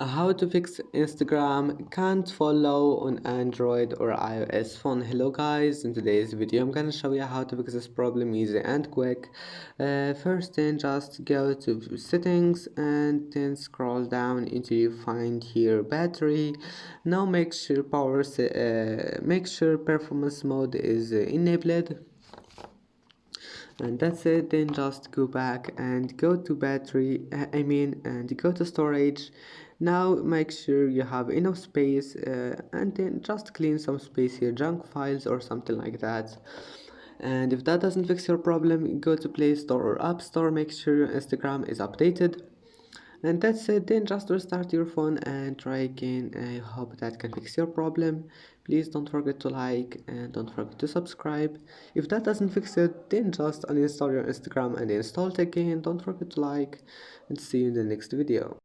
How to fix Instagram can't follow on Android or iOS phone. Hello guys, in today's video I'm gonna show you how to fix this problem easy and quick. First then just go to settings and then scroll down until you find here battery. Now make sure performance mode is enabled, and that's it. Then just go back and go to battery, and go to storage. Now make sure you have enough space, and then just clean some space here, junk files or something like that. And if that doesn't fix your problem, go to Play Store or App Store, make sure your Instagram is updated. And that's it. Then just restart your phone and try again. I hope that can fix your problem. Please don't forget to like and don't forget to subscribe. If that doesn't fix it, then just uninstall your Instagram and install it again. Don't forget to like, and see you in the next video.